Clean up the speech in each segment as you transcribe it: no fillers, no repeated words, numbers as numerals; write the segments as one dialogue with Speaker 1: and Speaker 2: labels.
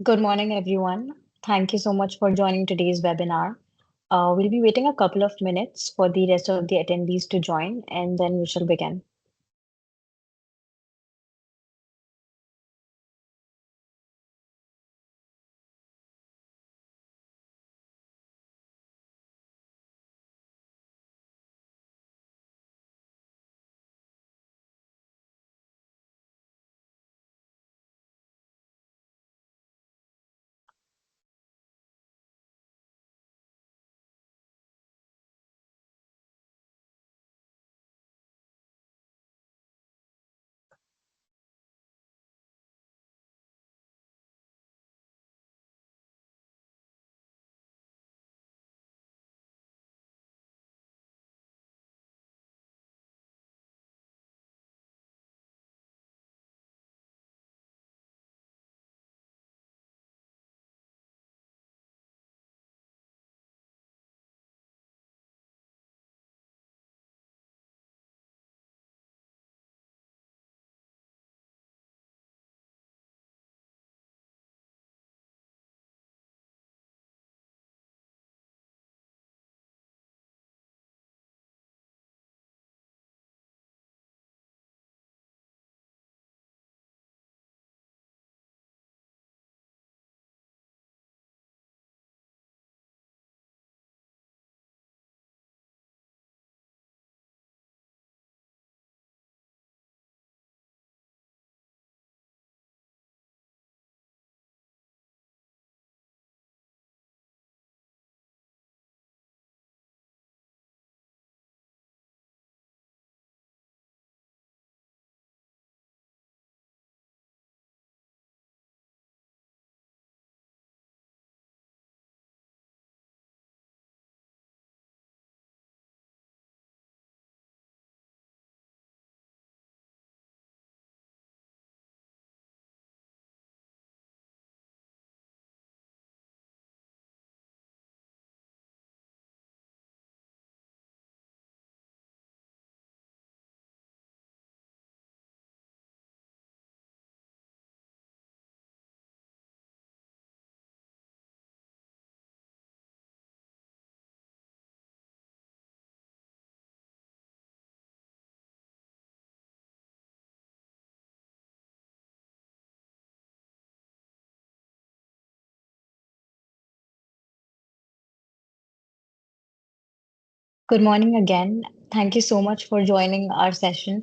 Speaker 1: Good morning, everyone. Thank you so much for joining today's webinar. We'll be waiting a couple of minutes for the rest of the attendees to join, and then we shall begin. Good morning again. Thank you so much for joining our session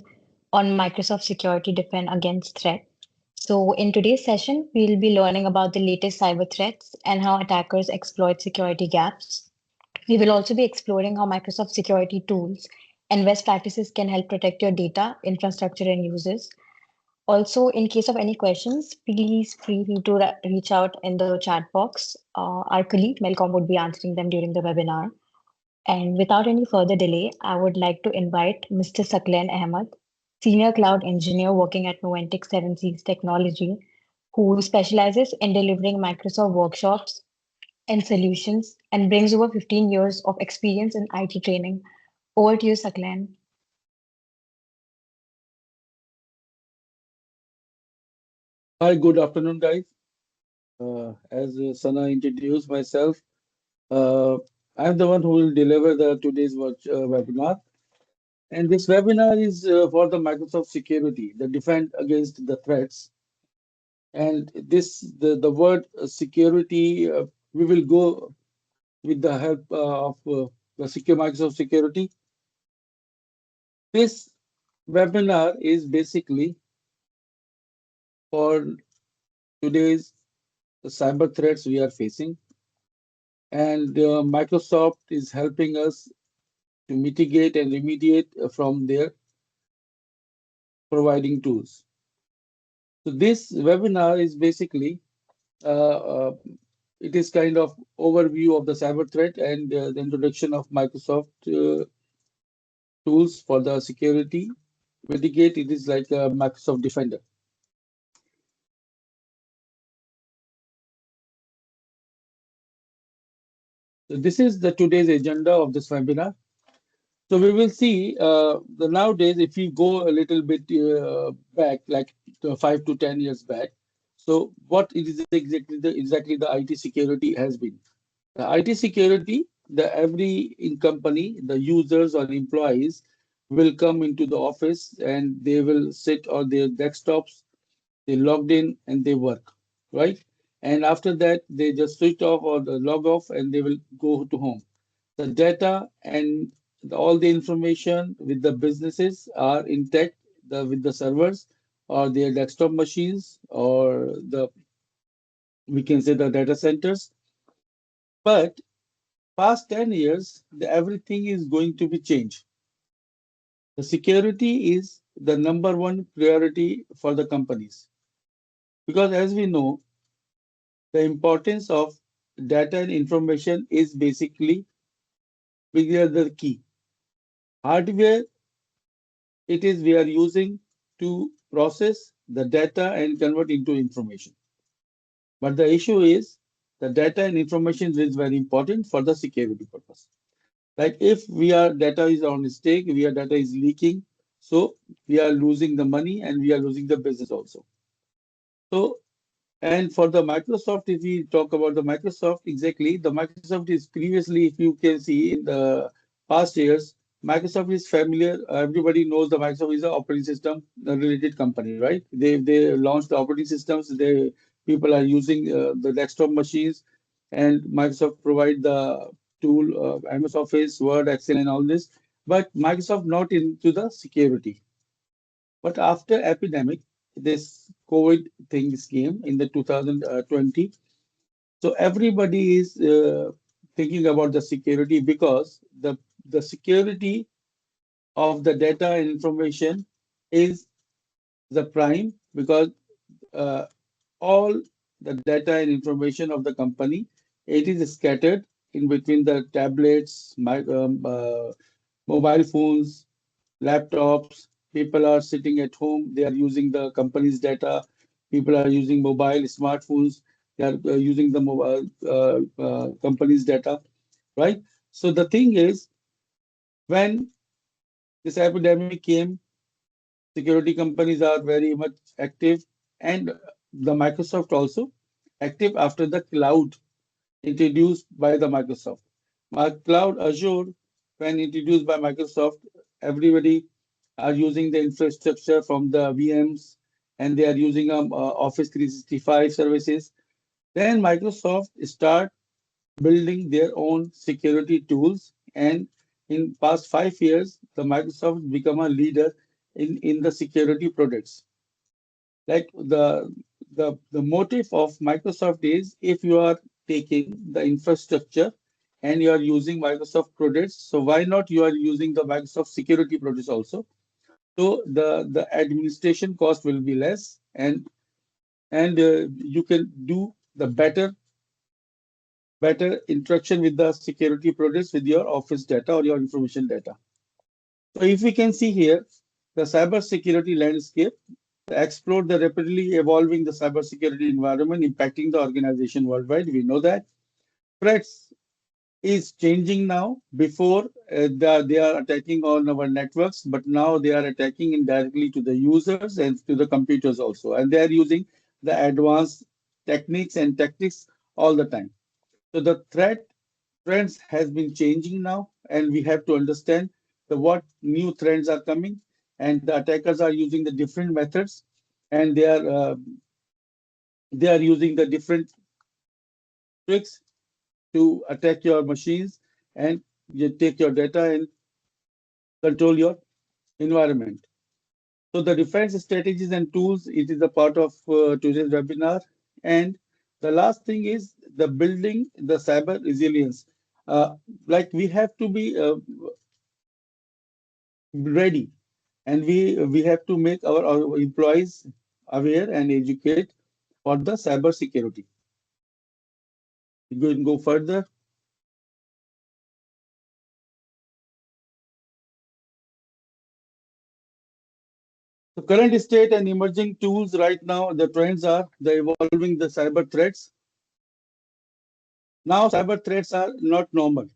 Speaker 1: on Microsoft Security Defend Against Threat. So, in today's session, we'll be learning about the latest cyber threats and how attackers exploit security gaps. We will also be exploring how Microsoft security tools and best practices can help protect your data, infrastructure, and users. Also, in case of any questions, please feel free to reach out in the chat box. Our colleague Melcom would be answering them during the webinar. And without any further delay, I would like to invite Mr. Saklen Ahmed, Senior Cloud Engineer working at Noventic 7 Seas Technology, who specializes in delivering Microsoft workshops and solutions and brings over 15 years of experience in IT training. Over to you, Saklen.
Speaker 2: Hi, good afternoon, guys. As Sana introduced myself, uh, I'm the one who will deliver the today's webinar. And this webinar is for the Microsoft security, the defend against the threats. And the word security, we will go with the help of the secure Microsoft security. This webinar is basically for today's cyber threats we are facing. And Microsoft is helping us to mitigate and remediate from their providing tools. So this webinar is basically uh, uh, it is kind of overview of the cyber threat and the introduction of Microsoft tools for the security. Mitigate, it is like a Microsoft Defender. So this is the today's agenda of this webinar. So we will see the nowadays, if we go a little bit back, like 5 to 10 years back. So what it is exactly the IT security has been. The IT security, the every in company, the users or employees will come into the office and they will sit on their desktops, they logged in and they work, right? And after that, they just switch off or the log off and they will go to home. The data and all the information with the businesses are intact with the servers or their desktop machines or the we can say the data centers. But past 10 years, everything is going to be changed. The security is the number one priority for the companies because as we know, the importance of data and information is basically bigger the key. Hardware, it is we are using to process the data and convert into information. But the issue is the data and information is very important for the security purpose. Like if we are data is on stake, we are data is leaking, so we are losing the money and we are losing the business also. So and for the Microsoft, if we talk about the Microsoft, exactly, the Microsoft is previously, if you can see in the past years, Microsoft is familiar. Everybody knows the Microsoft is an operating system related company, right? They launched the operating systems. They people are using the desktop machines, and Microsoft provide the tool, MS Office, Word, Excel, and all this. But Microsoft not into the security. But after epidemic, this COVID things came in the 2020. So everybody is thinking about the security because the security of the data and information is the prime because uh, all the data and information of the company it is scattered in between the tablets, mobile phones, laptops. People are sitting at home. They are using the company's data. People are using mobile smartphones. They are using the mobile company's data, right? So the thing is, when this epidemic came, security companies are very much active, and the Microsoft also active after the cloud introduced by the Microsoft. My cloud Azure, when introduced by Microsoft, everybody are using the infrastructure from the VMs and they are using Office 365 services. Then Microsoft start building their own security tools, and in past 5 years, the Microsoft become a leader in the security products. Like the motive of Microsoft is if you are taking the infrastructure and you are using Microsoft products, so why not you are using the Microsoft security products also? So the administration cost will be less, and you can do the better interaction with the security products with your office data or your information data. So if we can see here, the cybersecurity landscape explore the rapidly evolving the cybersecurity environment impacting the organization worldwide. We know that threats is changing now. Before they are attacking on our networks, but now they are attacking indirectly to the users and to the computers also, and they are using the advanced techniques and tactics all the time. So the threat trends has been changing now, and we have to understand the what new trends are coming, and the attackers are using the different methods, and they are using the different tricks to attack your machines and you take your data and control your environment. So the defense strategies and tools, it is a part of today's webinar. And the last thing is the building the cyber resilience. Uh, like we have to be ready, and we have to make our employees aware and educate for the cyber security. We can go further. The current state and emerging tools right now, the trends are the evolving the cyber threats. Now cyber threats are not normal.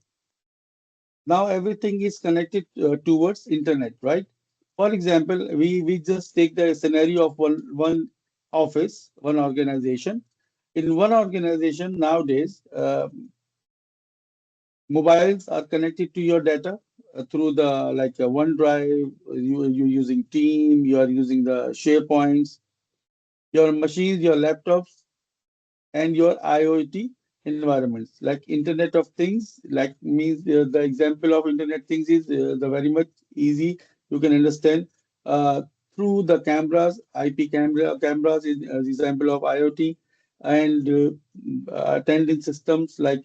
Speaker 2: Now everything is connected towards internet, right? For example, we just take the scenario of one office, one organization. In one organization nowadays, mobiles are connected to your data through the like OneDrive. You using Team. You are using the SharePoints. Your machines, your laptops, and your IoT environments, like Internet of Things. Like means the example of Internet Things is the very much easy. You can understand uh, through the cameras. Cameras is an example of IoT, and attending systems like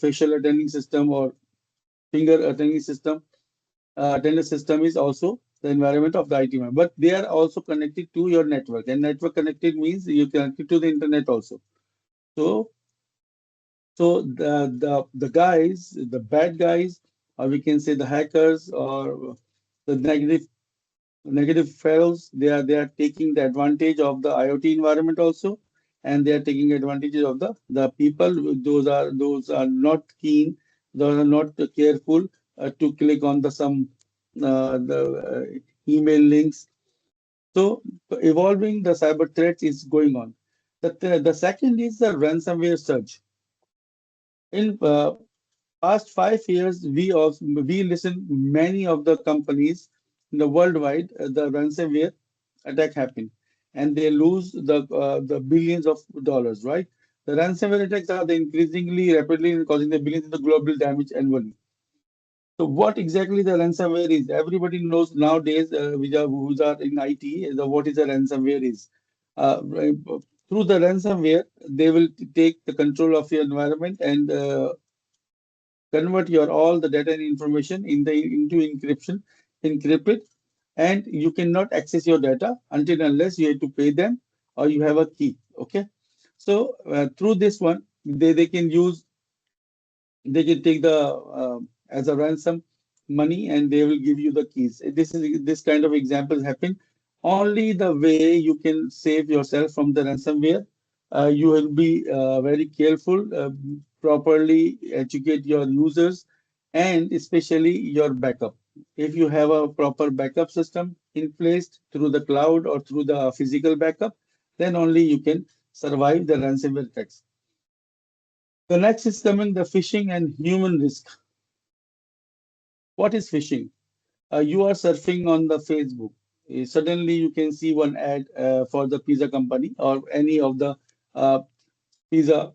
Speaker 2: facial attending system or finger attending system. Attendance system is also the environment of the IT man, but they are also connected to your network. And network connected means you connected to the internet also. So the guys, the bad guys, or we can say the hackers or the negative fellows, they are taking the advantage of the IoT environment also, and they are taking advantage of the people. Those are not keen, those are not careful to click on the email links. So evolving the cyber threats is going on. The second is the ransomware surge. In past 5 years, we listen many of the companies in the worldwide the ransomware attack happen, and they lose the billions of dollars. Right, the ransomware attacks are the increasingly rapidly causing the billions of the global damage annually. So what exactly the ransomware is? Everybody knows nowadays, who are in IT, what is a ransomware is. Through the ransomware, they will take the control of your environment and convert your all the data and information into encrypt it, and you cannot access your data until unless you have to pay them or you have a key. Okay, so through this one, they can use, they can take the as a ransom money, and they will give you the keys. This kind of examples happen. Only the way you can save yourself from the ransomware, you will be very careful, properly educate your users, and especially your backup. If you have a proper backup system in place through the cloud or through the physical backup, then only you can survive the ransomware attacks. The next is coming the phishing and human risk. What is phishing? You are surfing on the Facebook. Suddenly, you can see one ad for the pizza company or any of the uh, pizza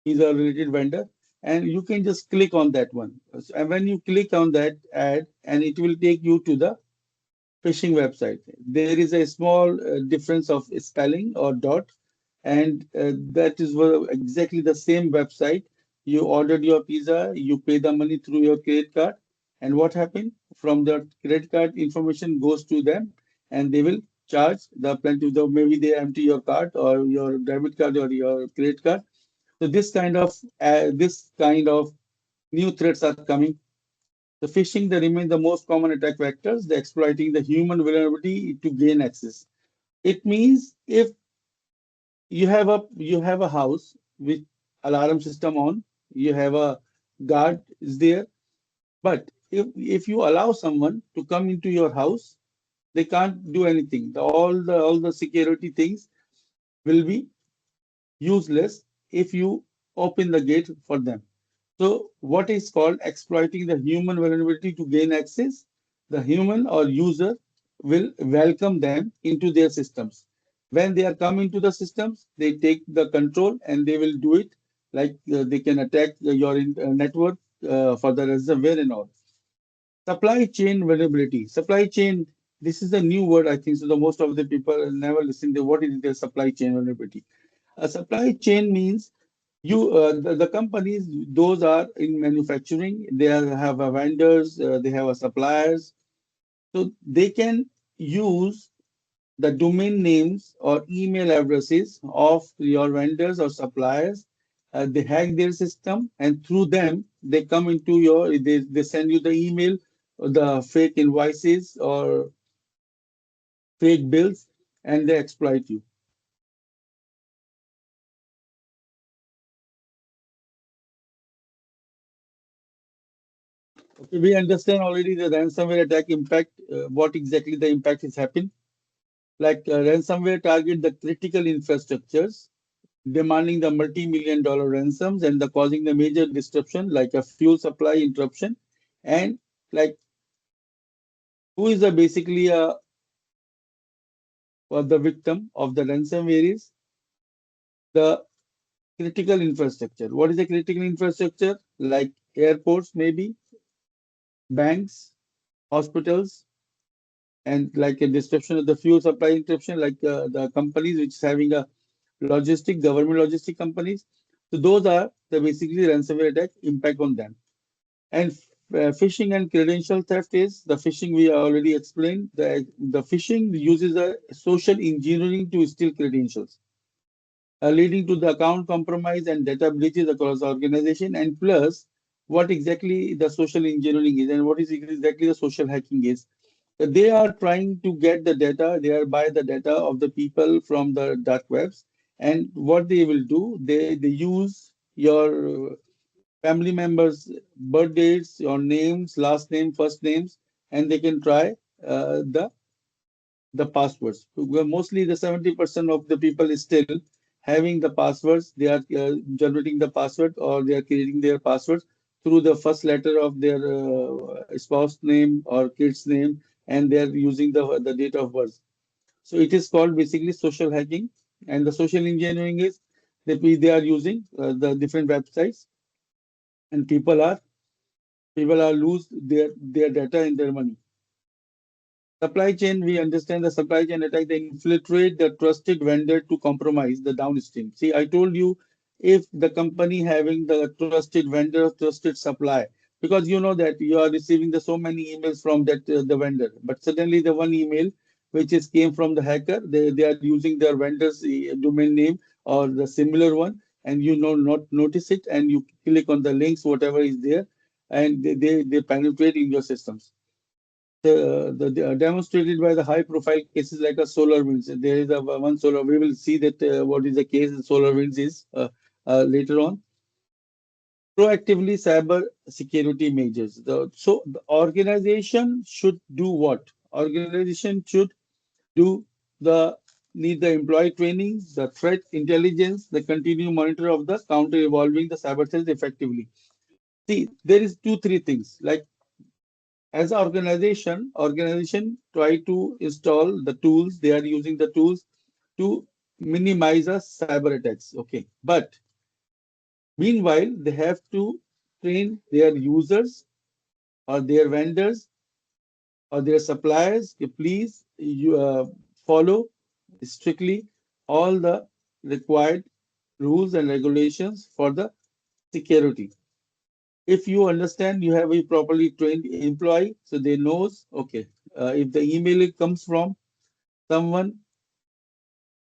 Speaker 2: pizza related vendor, and you can just click on that one. And when you click on that ad, and it will take you to the phishing website. There is a small difference of spelling or dot, and that is exactly the same website. You ordered your pizza, you pay the money through your credit card, and what happened? From the credit card information goes to them, and they will charge the plenty. Maybe they empty your card or your debit card or your credit card. So this kind of new threats are coming. The phishing, they remain the most common attack vectors, the exploiting the human vulnerability to gain access. It means if you have a house with alarm system on, you have a guard is there, but if you allow someone to come into your house, they can't do anything. All the security things will be useless if you open the gate for them. So, what is called exploiting the human vulnerability to gain access? The human or user will welcome them into their systems. When they are come into the systems, they take the control and they will do it like they can attack your network for the ransomware and all. Supply chain vulnerability. Supply chain, this is a new word, I think. So, the most of the people never listen to what is the supply chain vulnerability. A supply chain means the companies, those are in manufacturing, have a vendors, they have a suppliers, so they can use the domain names or email addresses of your vendors or suppliers. They hack their system, and through them they come into they send you the email, the fake invoices or fake bills, and they exploit you. Okay, we understand already the ransomware attack impact, what exactly the impact is happening. Like ransomware target the critical infrastructures, demanding the multi-million dollar ransoms and the causing the major disruption like a fuel supply interruption. And like who is the basically the victim of the ransomware is the critical infrastructure. What is the critical infrastructure? Like airports, maybe banks, hospitals, and like a disruption of the fuel supply interruption, like the companies which is having a government logistic companies. So those are the basically ransomware attack impact on them. And phishing and credential theft is the phishing we already explained. The phishing uses a social engineering to steal credentials, leading to the account compromise and data breaches across the organization. And plus, what exactly the social engineering is and what is exactly the social hacking is. They are trying to get the data, they are buy the data of the people from the dark webs. And what they will do, they use your family members' birth dates, your names, last name, first names, and they can try the passwords. Mostly the 70% of the people is still having the passwords. They are generating the password or they are creating their passwords through the first letter of their spouse name or kid's name, and they are using the date of birth. So it is called basically social hacking, and the social engineering is that they are using the different websites, and people are lose their data and their money. Supply chain, we understand the supply chain attack, they infiltrate the trusted vendor to compromise the downstream. See, I told you if the company having the trusted vendor, trusted supply, because you know that you are receiving the so many emails from that the vendor, but suddenly the one email which is came from the hacker, they are using their vendor's domain name or the similar one, and you know not notice it, and you click on the links, whatever is there, and they penetrate in your systems. Demonstrated by the high profile cases like a solar winds. There is a one solar. We will see that what is the case in solar winds is later on. Proactively cyber security measures. So the organization should do what? Organization should do the need the employee training, the threat intelligence, the continued monitor of the counter evolving the cyber threats effectively. See, there is two, three things like as an organization try to install the tools. They are using the tools to minimize the cyber attacks. Okay, but meanwhile they have to train their users or their vendors or their suppliers to please follow strictly all the required rules and regulations for the security. If you understand, you have a properly trained employee, so they knows, okay, if the email comes from someone,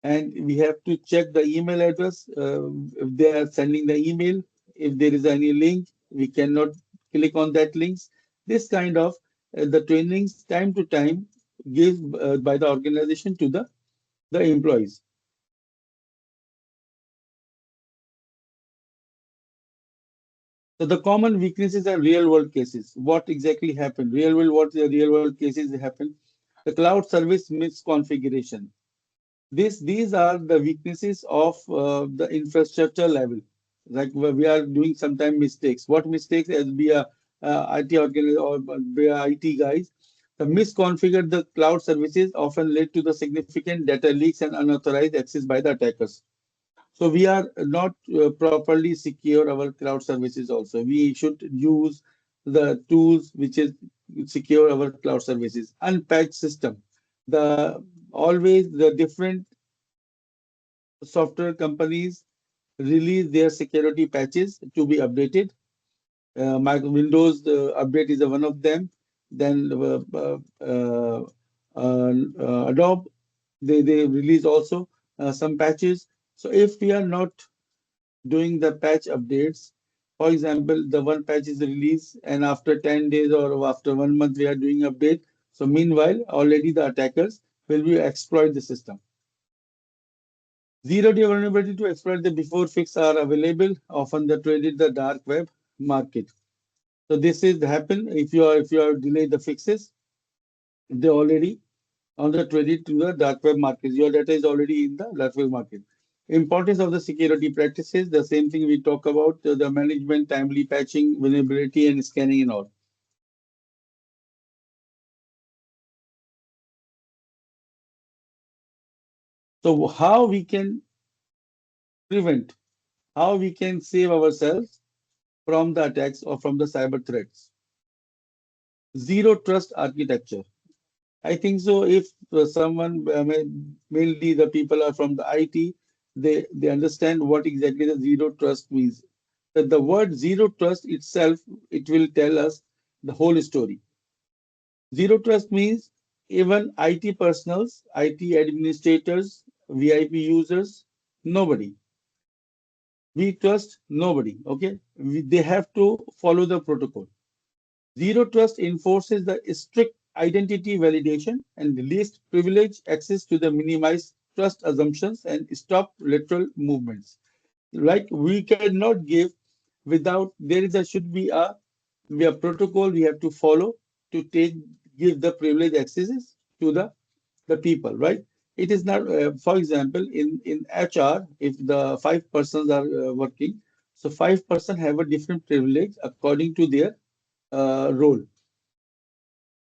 Speaker 2: and we have to check the email address, if they are sending the email, if there is any link, we cannot click on that links. This kind of the trainings time to time gives by the organization to the employees. So the common weaknesses are real world cases. What exactly happened? Real world, what the real world cases happen? The cloud service misconfiguration. These are the weaknesses of the infrastructure level. Like we are doing sometimes mistakes. What mistakes as be a IT organizer or be a IT guys? The misconfigured the cloud services often led to the significant data leaks and unauthorized access by the attackers. So we are not properly secure our cloud services also. We should use the tools which is secure our cloud services. Unpatched system. The always the different software companies release their security patches to be updated. My Windows update is one of them. Then Adobe they release also some patches. So if we are not doing the patch updates. For example, the one patch is released and after 10 days or after 1 month we are doing update. So meanwhile, already the attackers will be exploit the system. Zero day vulnerability to exploit the before fix are available, often the traded the dark web market. So this is happen if you are delay the fixes, they already on the trading to the dark web markets. Your data is already in the dark web market. Importance of the security practices, the same thing we talk about, the management, timely patching, vulnerability, and scanning and all. So how we can prevent, how we can save ourselves from the attacks or from the cyber threats? Zero trust architecture. I think so. If someone, mainly the people are from the IT, they understand what exactly the zero trust means. That the word zero trust itself, it will tell us the whole story. Zero trust means even IT personals, IT administrators, VIP users, nobody. We trust nobody. Okay, they have to follow the protocol. Zero trust enforces the strict identity validation and least privilege access to the minimize trust assumptions and stop lateral movements. Like we cannot give without there is a should be a we have protocol we have to follow to take give the privilege accesses to the people, right? It is not, for example, in HR, if the 5 persons are working, so 5 person have a different privilege according to their role.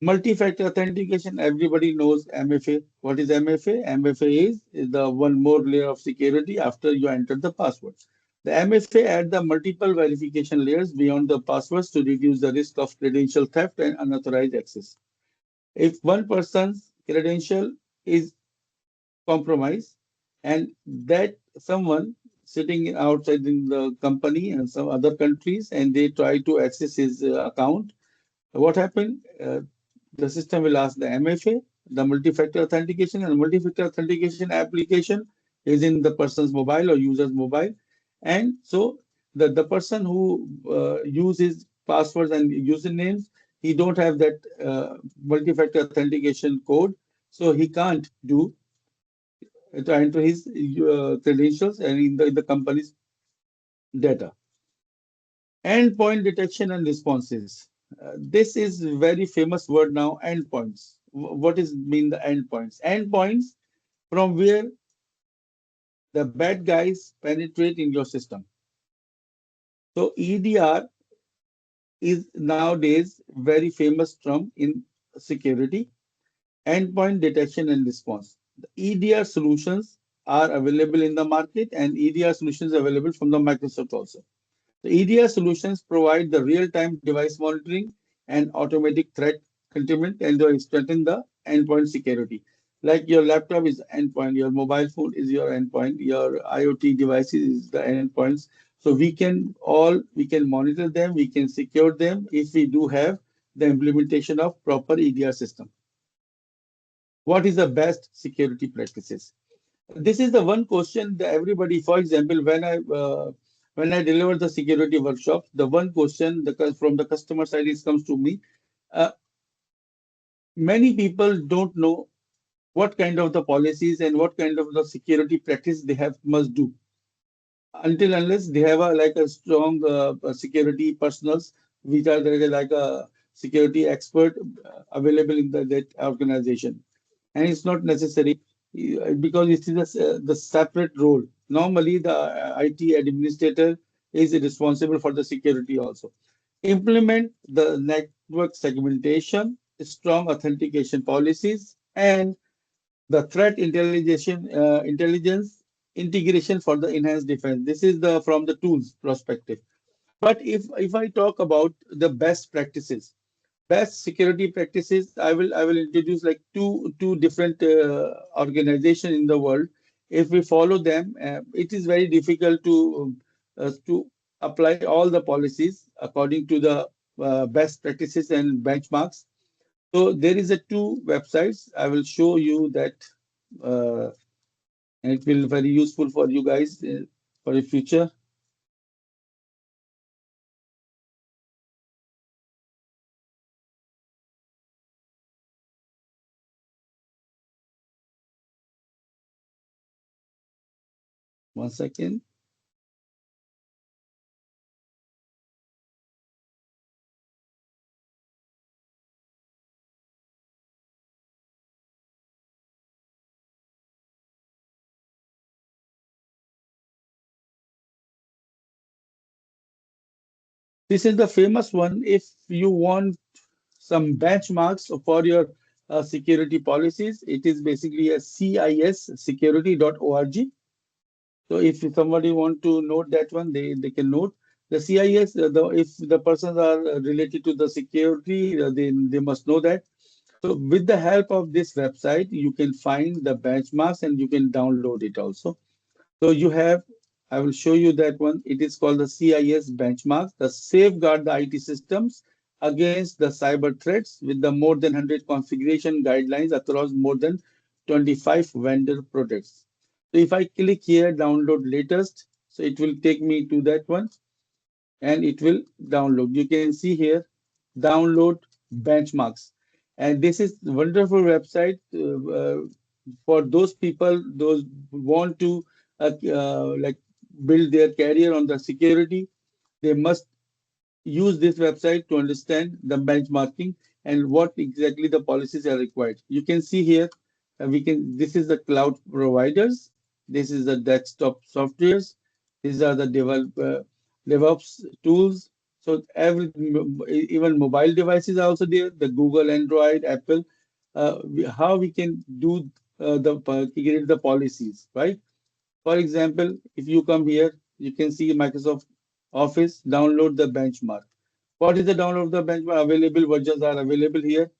Speaker 2: Multi-factor authentication, everybody knows MFA. What is MFA? MFA is the one more layer of security after you enter the password. The MFA add the multiple verification layers beyond the passwords to reduce the risk of credential theft and unauthorized access. If one person's credential is compromised and that someone sitting outside in the company and some other countries and they try to access his account, what happened? The system will ask the MFA, the multi-factor authentication, and multi-factor authentication application is in the person's mobile or user's mobile. And so the person who uses passwords and usernames, he don't have that multi-factor authentication code, so he can't do to enter his credentials and in the company's data. Endpoint detection and responses. This is very famous word now, endpoints. What is mean the endpoints? Endpoints from where the bad guys penetrate in your system. So EDR is nowadays very famous term in security, endpoint detection and response. The EDR solutions are available in the market and EDR solutions available from the Microsoft also. The EDR solutions provide the real-time device monitoring and automatic threat containment and they strengthen the endpoint security. Like your laptop is endpoint, your mobile phone is your endpoint, your IoT devices is the endpoints. So we can monitor them, we can secure them if we do have the implementation of proper EDR system. What is the best security practices? This is the one question that everybody, for example, when I deliver the security workshop, the one question from the customer side is comes to me. Uh, Many people don't know what kind of the policies and what kind of the security practice they have must do until unless they have a like a strong security personals which are there like a security expert available in that organization, and it's not necessary because it is the separate role. Normally, the IT administrator is responsible for the security also. Implement the network segmentation, strong authentication policies, and the threat intelligence integration for the enhanced defense. This is the from the tools perspective. But if I talk about the best practices, best security practices, I will introduce like two different organization in the world. If we follow them, it is very difficult to apply all the policies according to the best practices and benchmarks. So there is a two websites. I will show you that, uh, and it will very useful for you guys for the future. One second. This is the famous one. If you want some benchmarks for your security policies, it is basically a cissecurity.org. So if somebody want to note that one, they can note the CIS. If the persons are related to the security, they must know that. So with the help of this website, you can find the benchmarks and you can download it also. So you have, I will show you that one. It is called the CIS benchmarks, the safeguard the IT systems against the cyber threats with the more than 100 configuration guidelines across more than 25 vendor products. So if I click here, download latest, so it will take me to that one and it will download. You can see here, download benchmarks. And this is wonderful website for those people, those who want to like build their career on the security. They must use this website to understand the benchmarking and what exactly the policies are required. You can see here, this is the cloud providers, this is the desktop softwares, these are the DevOps tools. So even mobile devices are also there, the Google, Android, Apple, how we can do create the policies, right? For example, if you come here, you can see Microsoft Office, download the benchmark. What is the download of the benchmark? Available versions are available here.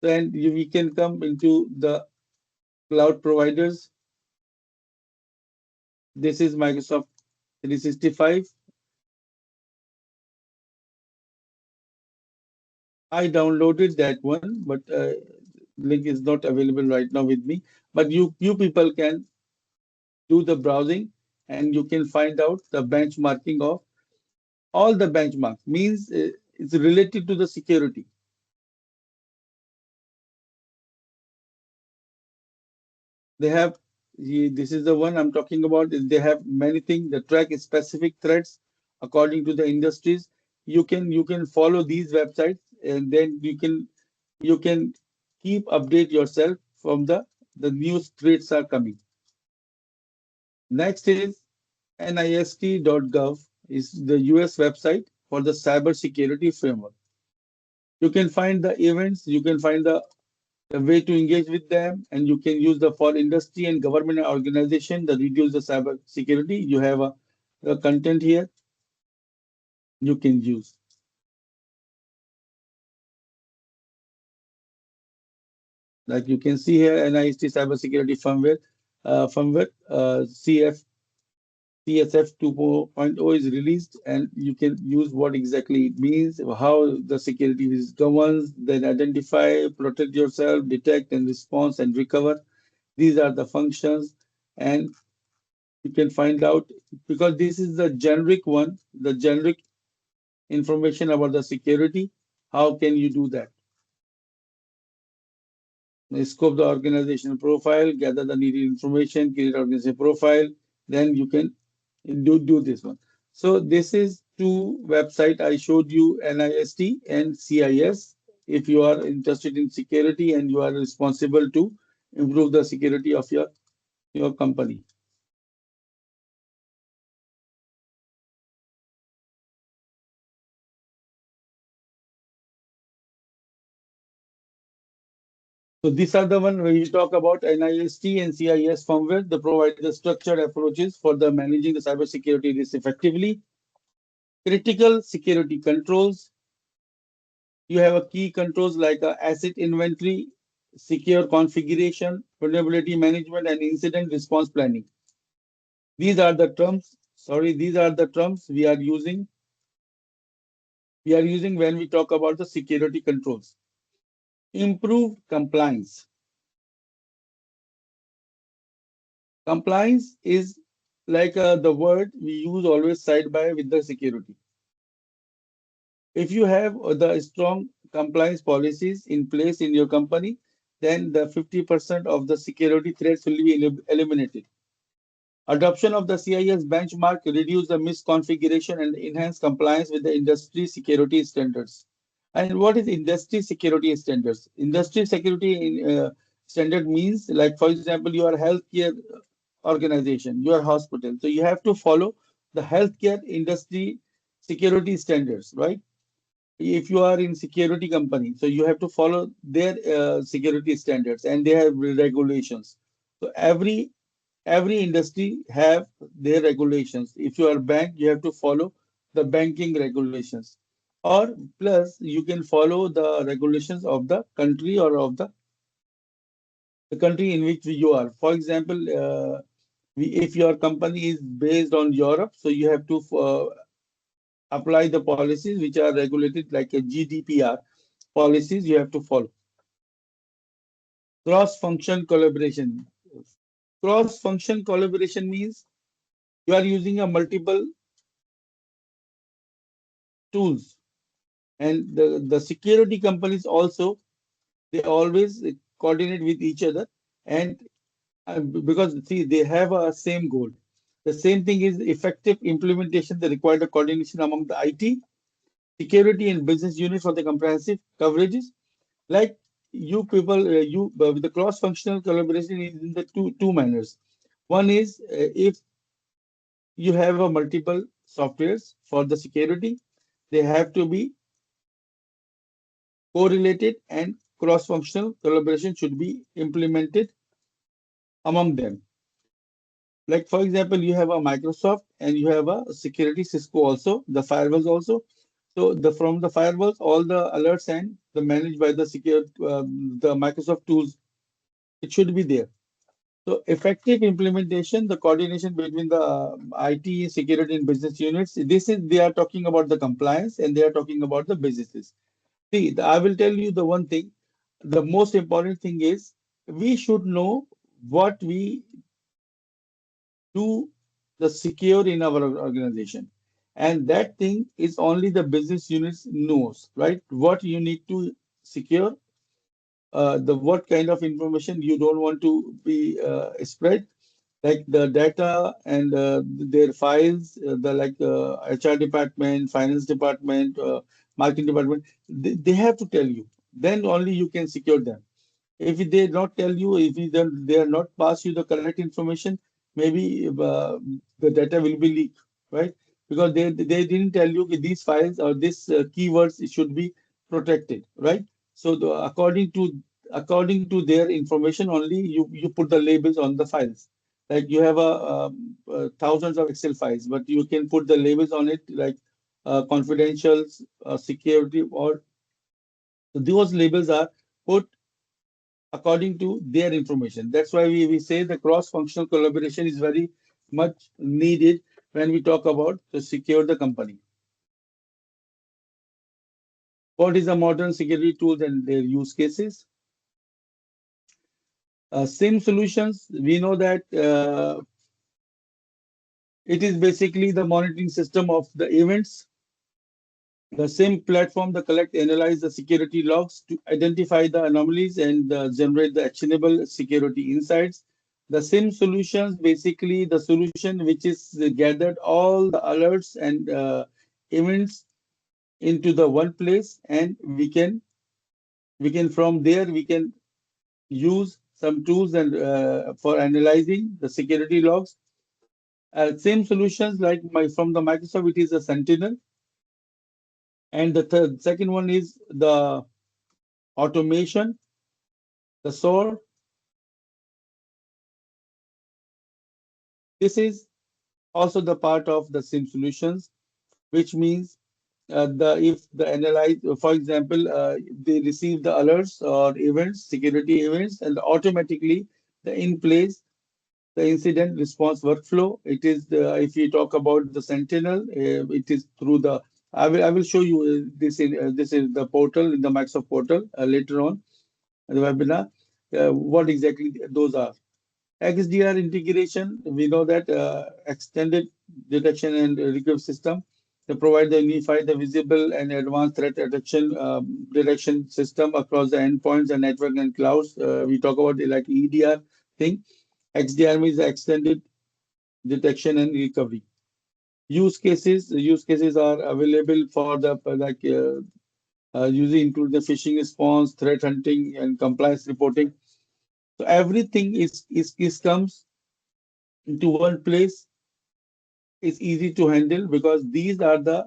Speaker 2: Then we can come into the cloud providers. This is Microsoft 365. I downloaded that one, but link is not available right now with me. But you people can do the browsing and you can find out the benchmarking of all the benchmarks. Means it's related to the security. They have this is the one I'm talking about. They have many things. The track specific threats according to the industries. You can follow these websites and then you can keep update yourself from the news threats are coming. Next is NIST.gov is the US website for the cybersecurity framework. You can find the events, you can find the way to engage with them, and you can use the for industry and government organization that reduce the cyber security. You have a content here you can use. Like you can see here, NIST cybersecurity firmware CSF 2.0 is released, and you can use what exactly it means, how the security is governed, then identify, protect yourself, detect and response and recover. These are the functions, and you can find out because this is the generic one, the generic information about the security. How can you do that? Scope the organizational profile, gather the needed information, create organization profile, then you can do this one. So this is two website I showed you, NIST and CIS. If you are interested in security and you are responsible to improve the security of your company. So these are the one where you talk about NIST and CIS firmware. They provide the structured approaches for the managing the cybersecurity risk effectively. Critical security controls. You have a key controls like asset inventory, secure configuration, vulnerability management, and incident response planning. These are the terms. Sorry, these are the terms we are using. We are using when we talk about the security controls. Improved compliance. Compliance is like the word we use always side by with the security. If you have the strong compliance policies in place in your company, then the 50% of the security threats will be eliminated. Adoption of the CIS benchmark reduce the misconfiguration and enhance compliance with the industry security standards. And what is industry security standards? Industry security standard means, like for example, you are healthcare organization, your hospital. So you have to follow the healthcare industry security standards, right? If you are in security company, so you have to follow their security standards, and they have regulations. So every industry have their regulations. If you are bank, you have to follow the banking regulations, or plus you can follow the regulations of the country or of the country in which you are. For example, if your company is based on Europe, so you have to apply the policies which are regulated like a GDPR policies you have to follow. Cross-function collaboration. Cross-function collaboration means you are using a multiple tools, and the security companies also, they always coordinate with each other, and because see they have a same goal. The same thing is effective implementation. They require the coordination among the IT, security, and business units for the comprehensive coverages. Like you people, you with the cross-functional collaboration is in the two manners. One is if you have a multiple softwares for the security, they have to be correlated, and cross-functional collaboration should be implemented among them. Like for example, you have a Microsoft and you have a security Cisco also, the firewalls also. So the from the firewalls, all the alerts and the managed by the secure the Microsoft tools, it should be there. So effective implementation, the coordination between the IT, security, and business units. This is they are talking about the compliance, and they are talking about the businesses. See, I will tell you the one thing. The most important thing is we should know what we do the secure in our organization, and that thing is only the business units knows, right? What you need to secure, the what kind of information you don't want to be spread, like the data and their files, the like HR department, finance department, marketing department, they have to tell you. Then only you can secure them. If they not tell you, if they are not pass you the correct information, maybe the data will be leaked, right? Because they didn't tell you that these files or these keywords should be protected, right? So according to their information only, you put the labels on the files. Like you have thousands of Excel files, but you can put the labels on it like confidential, security, or those labels are put according to their information. That's why we say the cross-functional collaboration is very much needed when we talk about to secure the company. What is the modern security tools and their use cases? SIM solutions, we know that it is basically the monitoring system of the events. The same platform that collect, analyze the security logs to identify the anomalies and generate the actionable security insights. The same solutions, basically the solution which is gathered all the alerts and events into the one place, and we can from there we can use some tools and for analyzing the security logs. Same solutions like my from the Microsoft, it is a Sentinel, and the second one is the automation, the SOAR. This is also the part of the SIM solutions, which means the if the analyze, for example, they receive the alerts or events, security events, and automatically the in place the incident response workflow. It is the if you talk about the Sentinel, it is through the. I will show you this is the portal in the Microsoft portal later on in the webinar. What exactly those are. XDR integration, we know that extended detection and recovery system. They provide the unified, the visible and advanced threat detection system across the endpoints and network and clouds. We talk about the like EDR thing. XDR means extended detection and recovery. Use cases are available for the usually include the phishing response, threat hunting, and compliance reporting. So everything is comes into one place. Is easy to handle because these are the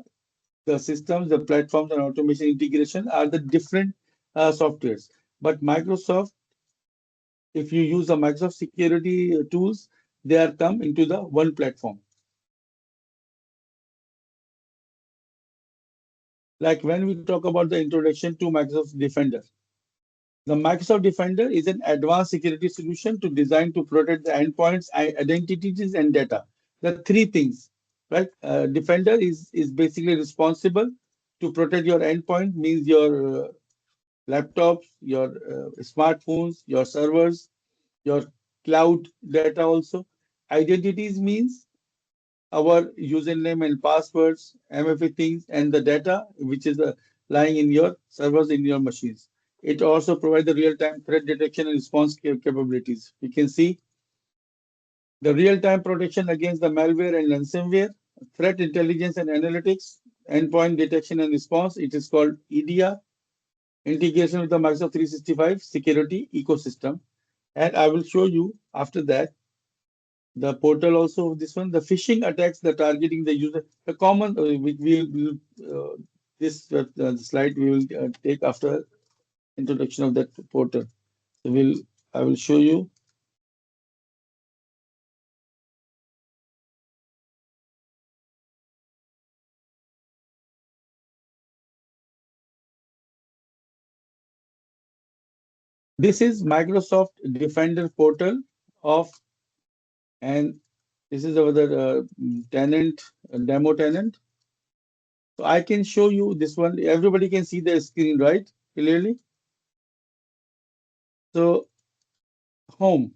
Speaker 2: The systems, the platforms, and automation integration are the different softwares. But Microsoft, if you use the Microsoft security tools, they are come into the one platform. Like when we talk about the introduction to Microsoft Defender, the Microsoft Defender is an advanced security solution to design to protect the endpoints, identities, and data. The three things, right? Defender is basically responsible to protect your endpoint, means your laptops, your smartphones, your servers, your cloud data also. Identities means our username and passwords, MFA things, and the data which is lying in your servers in your machines. It also provides the real-time threat detection and response capabilities. We can see the real-time protection against the malware and ransomware, threat intelligence and analytics, endpoint detection and response. It is called EDR, integration with the Microsoft 365 security ecosystem. And I will show you after that the portal also, this one, the phishing attacks, the targeting the user, the common, we will, this slide we will take after introduction of that portal. So I will show you. This is Microsoft Defender portal of, and this is our tenant, demo tenant. So I can show you this one. Everybody can see the screen, right? Clearly. So home.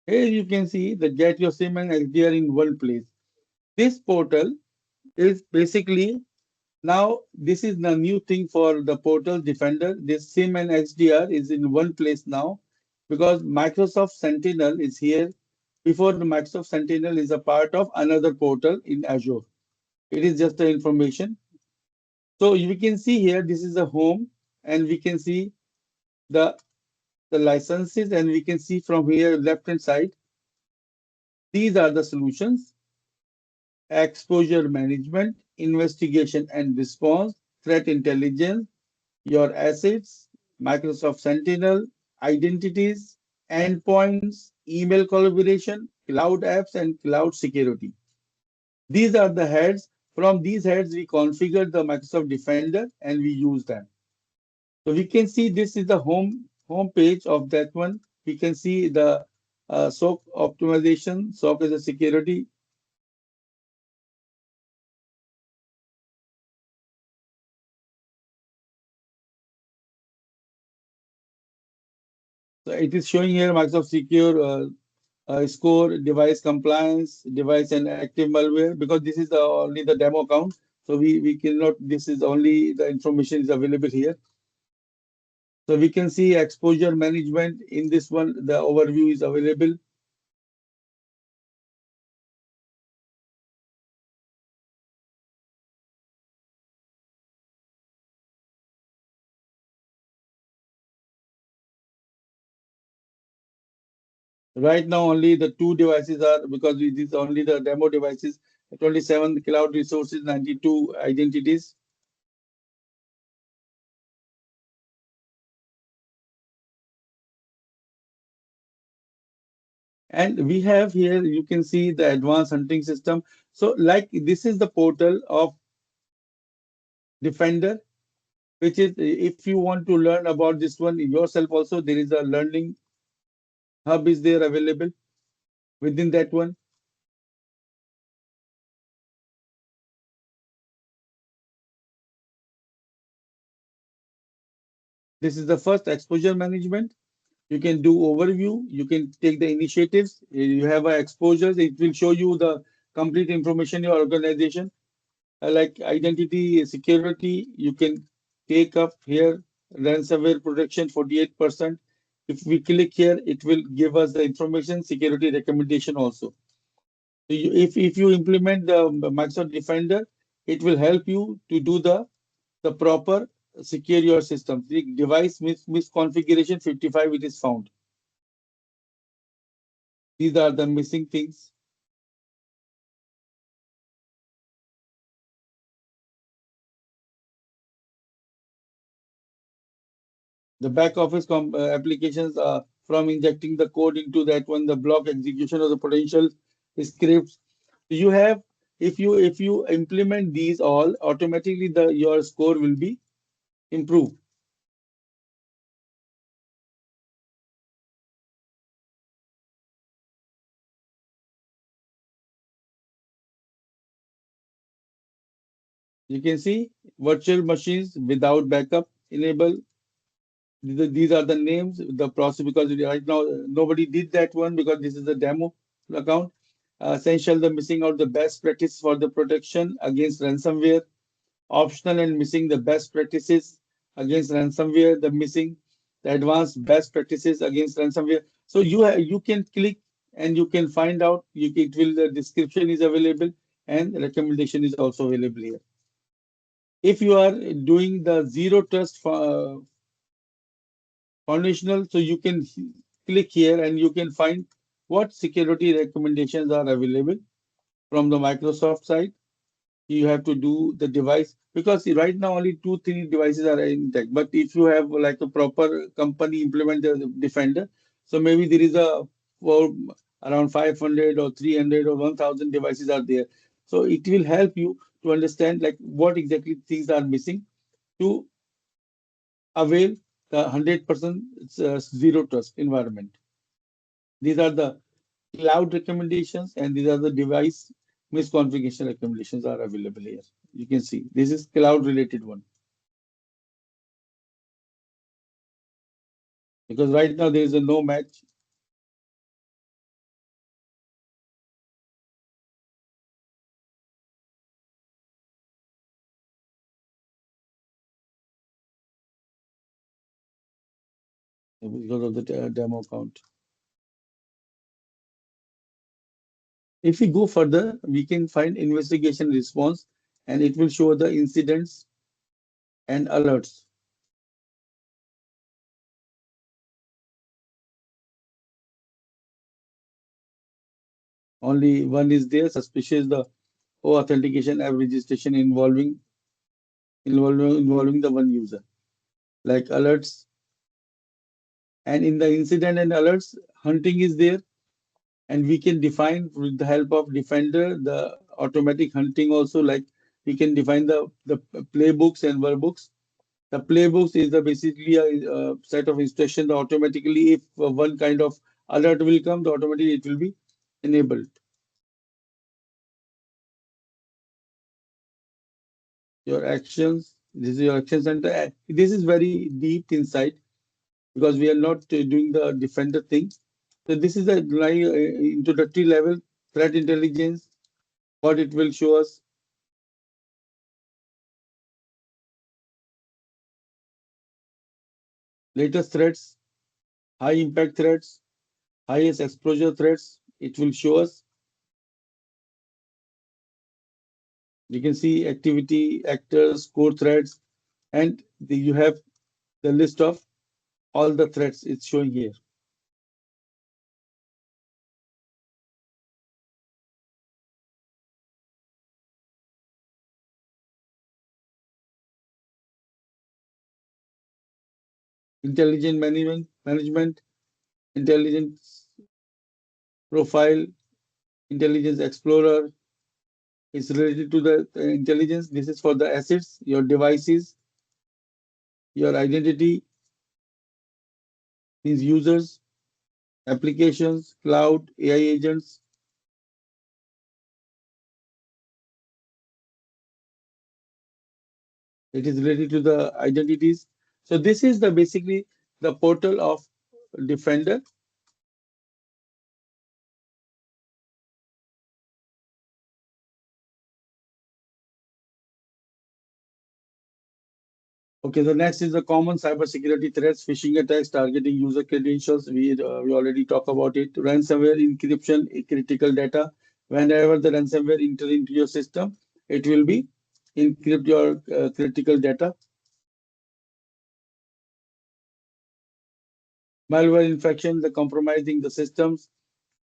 Speaker 2: Here you can see the get your SIM and XDR in one place. This portal is basically now this is the new thing for the portal Defender. This SIM and XDR is in one place now because Microsoft Sentinel is here. Before the Microsoft Sentinel is a part of another portal in Azure. It is just the information. So we can see here this is the home, and we can see the the licenses, and we can see from here left hand side these are the solutions: exposure management, investigation and response, threat intelligence, your assets, Microsoft Sentinel, identities, endpoints, email collaboration, cloud apps, and cloud security. These are the heads. From these heads, we configure the Microsoft Defender and we use them. So we can see this is the home page of that one. We can see the SOC optimization. SOC is a security. So it is showing here Microsoft Secure score, device compliance, device and active malware, because this is only the demo account. So we cannot, this is only the information is available here. So we can see exposure management in this one, the overview is available. Right now, only the two devices are, because it is only the demo devices, 27 cloud resources, 92 identities. And we have here, you can see the advanced hunting system. So like this is the portal of Defender, which is if you want to learn about this one yourself also, there is a learning hub is there available within that one. This is the first exposure management. You can do overview. You can take the initiatives. You have exposures. It will show you the complete information in your organization. Like identity security, you can take up here ransomware protection 48%. If we click here, it will give us the information security recommendation also. So if you implement the Microsoft Defender, it will help you to do the proper secure your system. The device misconfiguration 55 it is found. These are the missing things. The back office applications from injecting the code into that one, the block execution of the potential scripts. You have, if you implement these all, automatically the your score will be improved. You can see virtual machines without backup enable. These are the names, the process, because right now nobody did that one because this is a demo account. Essential, the missing out the best practice for the protection against ransomware. Optional and missing the best practices against ransomware, the missing the advanced best practices against ransomware. So you can click and you can find out. It will the description is available and recommendation is also available here. If you are doing the zero trust foundational, so you can click here and you can find what security recommendations are available from the Microsoft side. You have to do the device because right now only two, three devices are intact. But if you have like a proper company implement the Defender, so maybe there is a for around 500 or 300 or 1,000 devices are there. So it will help you to understand like what exactly things are missing to avail the 100% zero trust environment. These are the cloud recommendations and these are the device misconfiguration recommendations are available here. You can see this is cloud related one because right now there is a no match because of the demo account. If we go further, we can find investigation response and it will show the incidents and alerts. Only one is there, suspicious the authentication app registration involving the one user. Like alerts, and in the incident and alerts, hunting is there, and we can define with the help of Defender the automatic hunting also. Like we can define the playbooks and workbooks. The playbooks is the basically a set of instructions automatically. If one kind of alert will come, the automatically it will be enabled. Your actions. This is your action center. This is very deep inside because we are not doing the Defender thing. So this is the introductory level threat intelligence. What it will show us: latest threats, high impact threats, highest exposure threats. It will show us. You can see activity, actors, core threats, and you have the list of all the threats it's showing here. Intelligent management, intelligence profile, intelligence explorer is related to the intelligence. This is for the assets, your devices, your identity, means users, applications, cloud, AI agents. It is related to the identities. So this is the basically the portal of defender. Okay, the next is the common cybersecurity threats, phishing attacks targeting user credentials. We already talked about it. Ransomware encryption, critical data. Whenever the ransomware enter into your system, it will be encrypt your critical data. Malware infection, the compromising the systems.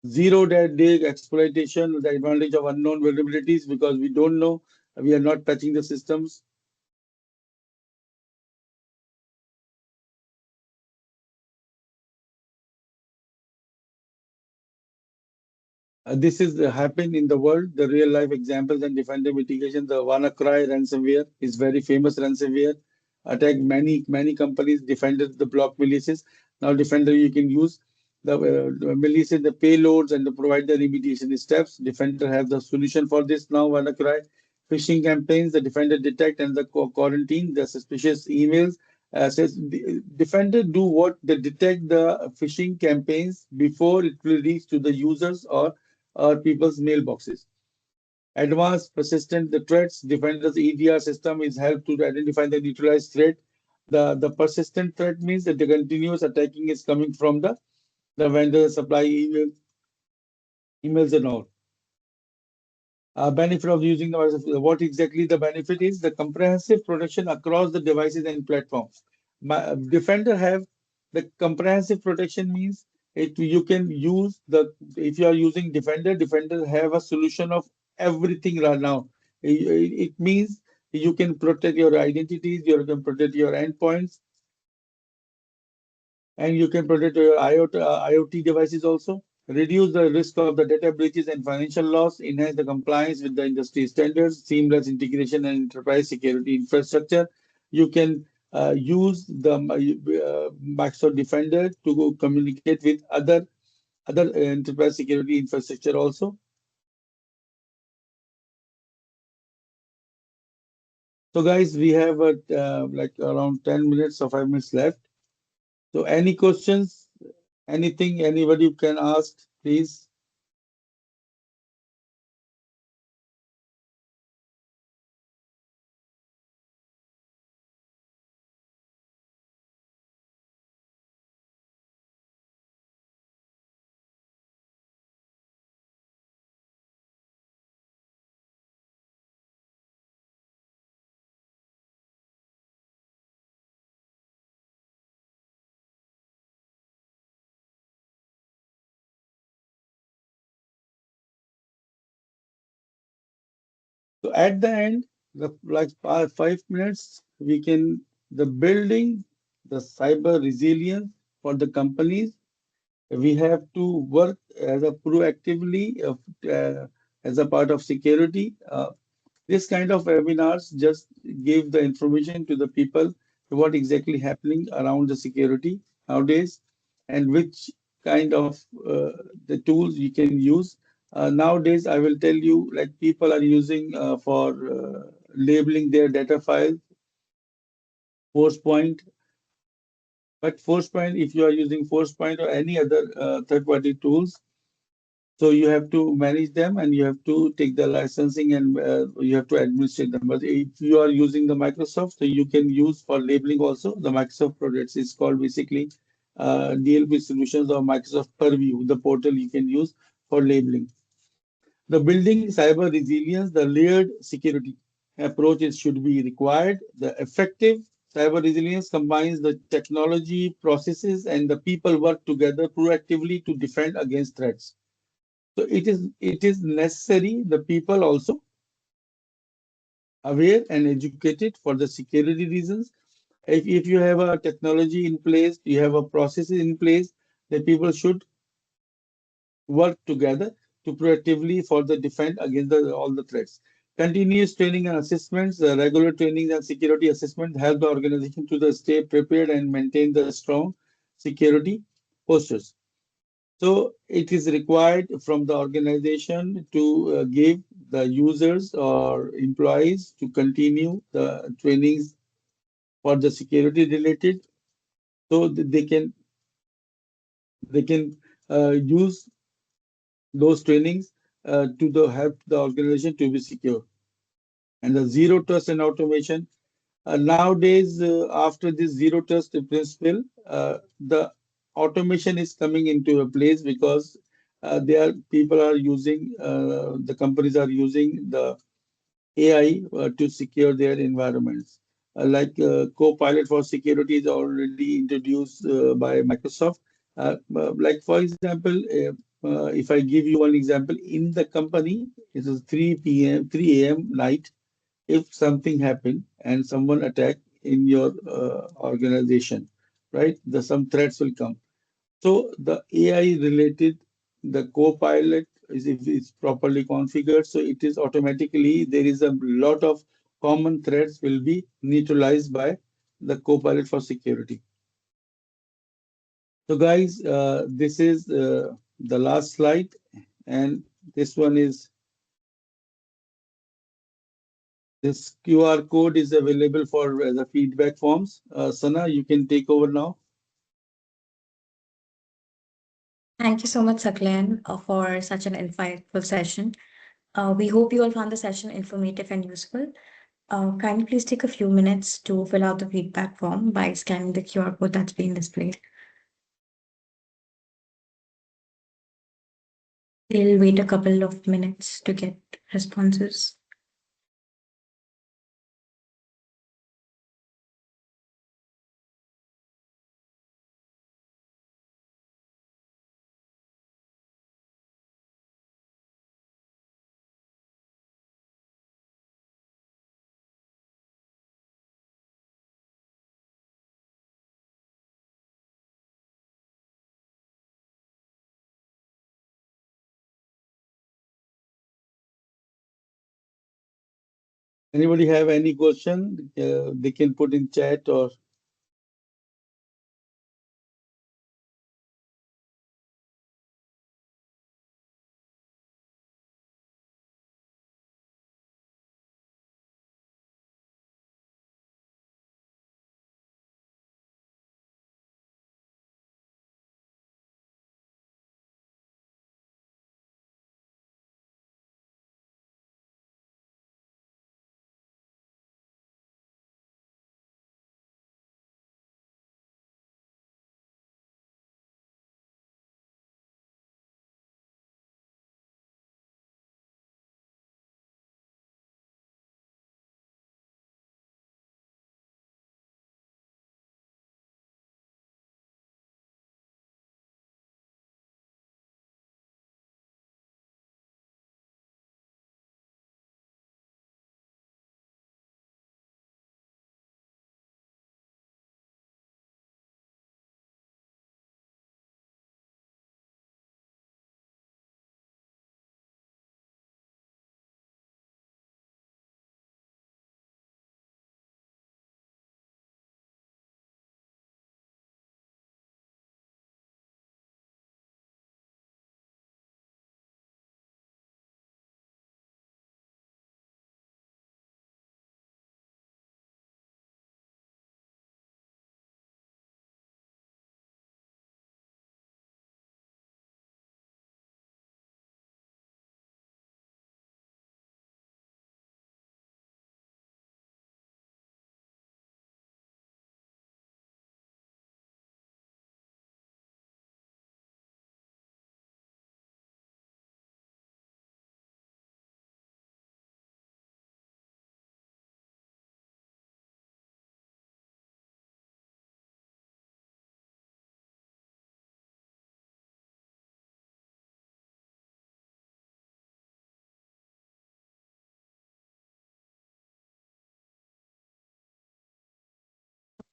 Speaker 2: Zero-day exploitation, the advantage of unknown vulnerabilities because we don't know, we are not touching the systems. This is happened in the world. The real life examples and defender mitigation. The WannaCry ransomware is very famous ransomware. Attack many companies. Defended the block milices. Now Defender you can use the milices, the payloads, and the provide the remediation steps. Defender have the solution for this now. WannaCry phishing campaigns. The Defender detect and the quarantine the suspicious emails. Says Defender do what they detect the phishing campaigns before it will reach to the users or people's mailboxes. Advanced persistent the threats, Defender's EDR system is helped to identify the neutralized threat. The persistent threat means that the continuous attacking is coming from the vendor supply emails and all. Benefit of using the what exactly the benefit is the comprehensive protection across the devices and platforms. Defender have the comprehensive protection means it you can use the if you are using Defender have a solution of everything right now. It means you can protect your identities, you can protect your endpoints, and you can protect your IoT devices also. Reduce the risk of the data breaches and financial loss, enhance the compliance with the industry standards, seamless integration and enterprise security infrastructure. You can use the Microsoft Defender to communicate with other enterprise security infrastructure also. So guys, we have like around 10 minutes or 5 minutes left. So any questions, anything anybody can ask, please. So at the end, the like 5 minutes, we can the building the cyber resilience for the companies. We have to work as a proactively as a part of security. This kind of webinars just give the information to the people what exactly happening around the security nowadays and which kind of the tools you can use. Nowadays, I will tell you like people are using for labeling their data files, force point. But force point, if you are using force point or any other third-party tools, so you have to manage them and you have to take the licensing and you have to administrate them. But if you are using the Microsoft, so you can use for labeling also the Microsoft products. It's called basically DLP solutions or Microsoft Purview, the portal you can use for labeling. The building cyber resilience, the layered security approaches should be required. The effective cyber resilience combines the technology, processes, and the people work together proactively to defend against threats. So it is necessary the people also aware and educated for the security reasons. If you have a technology in place, you have a processes in place, the people should work together to proactively for the defend against all the threats. Continuous training and assessments, regular training and security assessment help the organization to stay prepared and maintain the strong security postures. So it is required from the organization to give the users or employees to continue the trainings for the security related so that they can They can use those trainings to help the organization to be secure. And the zero trust and automation. Nowadays, after this zero trust principle, the automation is coming into a place because people are using the companies are using the AI to secure their environments. Copilot for security is already introduced by Microsoft. Like for example, if I give you one example, in the company, it is 3 p.m., 3 a.m. night. If something happened and someone attacked in your organization, right? Some threats will come. So the AI related, the co-pilot is if it's properly configured, so it is automatically there is a lot of common threats will be neutralized by the co-pilot for security. So guys, this is the last slide, and this one is this QR code is available for the feedback forms. Sana, you can take over now.
Speaker 1: Thank you so much, Saklan, for such an insightful session. We hope you all found the session informative and useful. Kindly please take a few minutes to fill out the feedback form by scanning the QR code that's being displayed. We'll wait a couple of minutes to get responses.
Speaker 2: Anybody have any question? They can put in chat or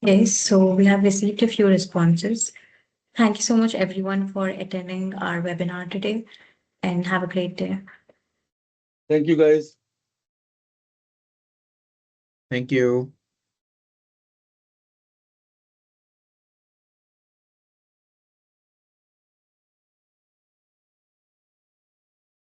Speaker 1: Okay, so we have received a few responses. Thank you so much, everyone, for attending our webinar today, and have a great day.
Speaker 2: thank you guys.
Speaker 3: Thank you.